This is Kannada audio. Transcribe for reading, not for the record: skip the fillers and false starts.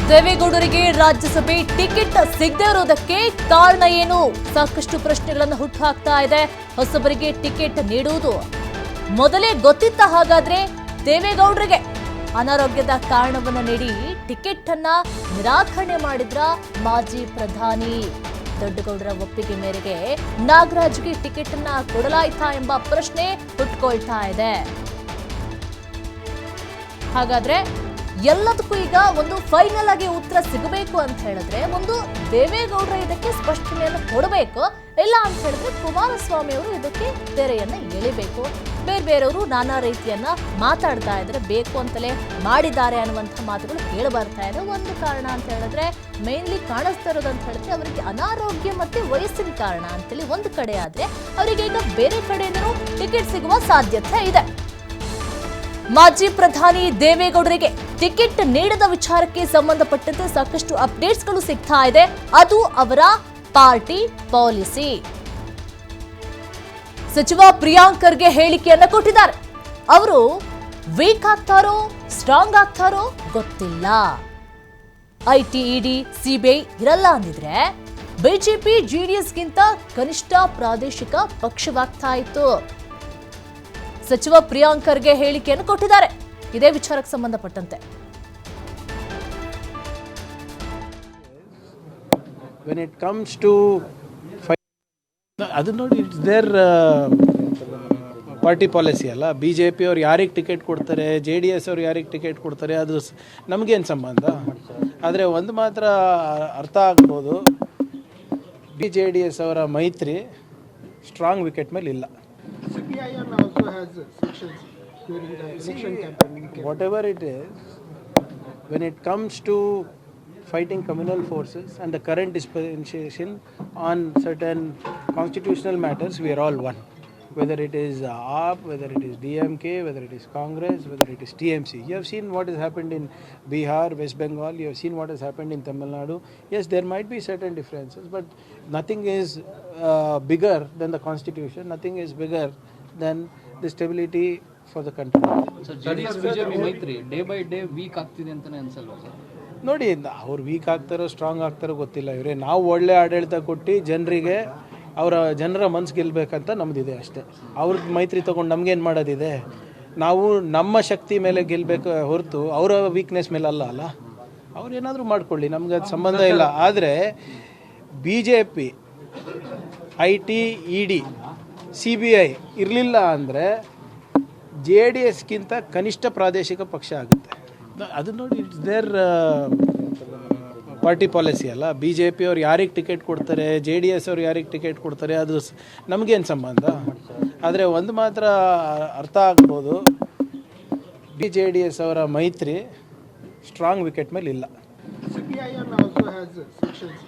ದೇವೇಗೌಡರಿಗೆ ರಾಜ್ಯಸಭೆ ಟಿಕೆಟ್ ಸಿಗದೇ ಇರೋದಕ್ಕೆ ಕಾರಣ ಏನು? ಸಾಕಷ್ಟು ಪ್ರಶ್ನೆಗಳನ್ನು ಹುಟ್ಟುಹಾಕ್ತಾ ಇದೆ. ಹೊಸಬರಿಗೆ ಟಿಕೆಟ್ ನೀಡುವುದು ಮೊದಲೇ ಗೊತ್ತಿತ್ತ? ಹಾಗಾದ್ರೆ ದೇವೇಗೌಡರಿಗೆ ಅನಾರೋಗ್ಯದ ಕಾರಣವನ್ನು ನೀಡಿ ಟಿಕೆಟ್ ಅನ್ನ ನಿರಾಕರಣೆ ಮಾಡಿದ್ರ ಮಾಜಿ ಪ್ರಧಾನಿ ದೊಡ್ಡಗೌಡರ ಒಪ್ಪಿಗೆ ಮೇರೆಗೆ ನಾಗರಾಜ್ಗೆ ಟಿಕೆಟ್ ಅನ್ನ ಕೊಡಲಾಯ್ತಾ ಎಂಬ ಪ್ರಶ್ನೆ ಹುಟ್ಟುಕೊಳ್ತಾ ಇದೆ. ಹಾಗಾದ್ರೆ ಎಲ್ಲದಕ್ಕೂ ಈಗ ಒಂದು ಫೈನಲ್ ಆಗಿ ಉತ್ತರ ಸಿಗಬೇಕು ಅಂತ ಹೇಳಿದ್ರೆ ಒಂದು ದೇವೇಗೌಡರ ಇದಕ್ಕೆ ಸ್ಪಷ್ಟನೆಯನ್ನು ಕೊಡಬೇಕು. ಇಲ್ಲ ಅಂತ ಹೇಳಿದ್ರೆ ಕುಮಾರಸ್ವಾಮಿ ಅವರು ಇದಕ್ಕೆ ತೆರೆಯನ್ನ ಎಳಿಬೇಕು. ಬೇರೆಯವರು ನಾನಾ ರೀತಿಯನ್ನ ಮಾತಾಡ್ತಾ ಇದ್ರೆ ಬೇಕು ಅಂತಲೇ ಮಾಡಿದ್ದಾರೆ ಅನ್ನುವಂಥ ಮಾತುಗಳು ಕೇಳಿ ಬರ್ತಾ ಇದೆ. ಒಂದು ಕಾರಣ ಅಂತ ಹೇಳಿದ್ರೆ ಮೇನ್ಲಿ ಕಾಣಿಸ್ತಾ ಇರೋದು ಅಂತ ಹೇಳಿದ್ರೆ ಅವರಿಗೆ ಅನಾರೋಗ್ಯ ಮತ್ತೆ ವಯಸ್ಸಿನ ಕಾರಣ ಅಂತೇಳಿ ಒಂದು ಕಡೆ ಆದ್ರೆ ಅವರಿಗೆ ಈಗ ಬೇರೆ ಕಡೆಯಿಂದಲೂ ಟಿಕೆಟ್ ಸಿಗುವ ಸಾಧ್ಯತೆ ಇದೆ. ಮಾಜಿ ಪ್ರಧಾನಿ ದೇವೇಗೌಡರಿಗೆ ಟಿಕೆಟ್ ನೀಡದ ವಿಚಾರಕ್ಕೆ ಸಂಬಂಧಪಟ್ಟಂತೆ ಸಾಕಷ್ಟು ಅಪ್ಡೇಟ್ಸ್ಗಳು ಸಿಗ್ತಾ ಇದೆ. ಅದು ಅವರ ಪಾರ್ಟಿ ಪಾಲಿಸಿ. ಸಚಿವ ಪ್ರಿಯಾಂಕ್ ಖರ್ಗೆ ಹೇಳಿಕೆಯನ್ನ ಕೊಟ್ಟಿದ್ದಾರೆ. ಅವರು ವೀಕ್ ಆಗ್ತಾರೋ ಸ್ಟ್ರಾಂಗ್ ಆಗ್ತಾರೋ ಗೊತ್ತಿಲ್ಲ. ಐಟಿ, ಇಡಿ, ಸಿಬಿಐ ಇರಲ್ಲ ಅಂದಿದ್ರೆ ಬಿಜೆಪಿ ಜೆಡಿಎಸ್ಗಿಂತ ಕನಿಷ್ಠ ಪ್ರಾದೇಶಿಕ ಪಕ್ಷವಾಗ್ತಾ ಇತ್ತು. ಸಚಿವ ಪ್ರಿಯಾಂಕ್ ಖರ್ಗೆ ಹೇಳಿಕೆಯನ್ನು ಕೊಟ್ಟಿದ್ದಾರೆ ಇದೇ ವಿಚಾರಕ್ಕೆ ಸಂಬಂಧಪಟ್ಟಂತೆ. When it comes to ಅದು ನೋಡಿ ಇಟ್ಸ್ ದೇರ್ ಪಾರ್ಟಿ ಪಾಲಿಸಿ ಅಲ್ಲ. ಬಿ ಜೆ ಪಿ ಅವ್ರು ಯಾರಿಗೆ ಟಿಕೆಟ್ ಕೊಡ್ತಾರೆ, ಜೆ ಡಿ ಎಸ್ ಅವ್ರು ಯಾರಿಗೆ ಟಿಕೆಟ್ ಕೊಡ್ತಾರೆ, ಅದು ನಮಗೇನು ಸಂಬಂಧ. ಆದರೆ ಒಂದು ಮಾತ್ರ ಅರ್ಥ ಆಗ್ಬೋದು, ಜೆ ಡಿ ಎಸ್ ಅವರ ಮೈತ್ರಿ ಸ್ಟ್ರಾಂಗ್ ವಿಕೆಟ್ ಮೇಲೆ ಇಲ್ಲ. CPIM also has sections during the election campaign. Whatever it is, when it comes to fighting communal forces and the current dispensation on certain constitutional matters, we are all one. Whether it is AAP, whether it is DMK, whether it is Congress, whether it is TMC. You have seen what has happened in Bihar, West Bengal, you have seen what has happened in Tamil Nadu. Yes, there might be certain differences, but nothing is bigger than the constitution, nothing is bigger than the stability for the country. So JDS BJP ಮೈತ್ರಿ ಡೇ ಬೈ ಡೇ ವೀಕ್ ಆಗ್ತಿದೆ ಅಂತಾನೆ ಅನ್ಸಲ್ವಾ ಸರ್? ನೋಡಿ, ಅವ್ರು ವೀಕ್ ಆಗ್ತಾರೋ ಸ್ಟ್ರಾಂಗ್ ಆಗ್ತಾರೋ ಗೊತ್ತಿಲ್ಲ. ಇವರೇ ನಾವು ಒಳ್ಳೆ ಆಡಳಿತ ಕೊಟ್ಟು ಜನರಿಗೆ ಜನರ ಮನಸ್ಸು ಗೆಲ್ಲಬೇಕಂತ ನಮ್ಮದಿದೆ ಅಷ್ಟೇ. ಅವ್ರ ಮೈತ್ರಿ ತೊಗೊಂಡು ನಮಗೇನು ಮಾಡೋದಿದೆ? ನಾವು ನಮ್ಮ ಶಕ್ತಿ ಮೇಲೆ ಗೆಲ್ಲಬೇಕು ಹೊರತು ಅವರ ವೀಕ್ನೆಸ್ ಮೇಲೆ ಅಲ್ಲ. ಅವ್ರು ಏನಾದರೂ ಮಾಡ್ಕೊಳ್ಳಿ, ನಮ್ಗೆ ಅದು ಸಂಬಂಧ ಇಲ್ಲ. ಆದರೆ B J P, I T, E D, C B I ಇರಲಿಲ್ಲ ಅಂದರೆ ಜೆ ಡಿ ಎಸ್ಗಿಂತ ಕನಿಷ್ಠ ಪ್ರಾದೇಶಿಕ ಪಕ್ಷ ಆಗುತ್ತೆ. ಅದು ನೋಡಿ ಇಟ್ಸ್ ದೇರ್ ಪಾರ್ಟಿ ಪಾಲಿಸಿ ಅಲ್ಲ. ಬಿ ಜೆ ಪಿ ಅವ್ರು ಯಾರಿಗೆ ಟಿಕೆಟ್ ಕೊಡ್ತಾರೆ, ಜೆ ಡಿ ಎಸ್ ಅವ್ರು ಯಾರಿಗೆ ಟಿಕೆಟ್ ಕೊಡ್ತಾರೆ, ಅದು ನಮಗೇನು ಸಂಬಂಧ. ಆದರೆ ಒಂದು ಮಾತ್ರ ಅರ್ಥ ಆಗ್ಬೋದು, ಜೆ ಡಿ ಎಸ್ ಅವರ ಮೈತ್ರಿ ಸ್ಟ್ರಾಂಗ್ ವಿಕೆಟ್ ಮೇಲೆ ಇಲ್ಲ. CPIM also has sections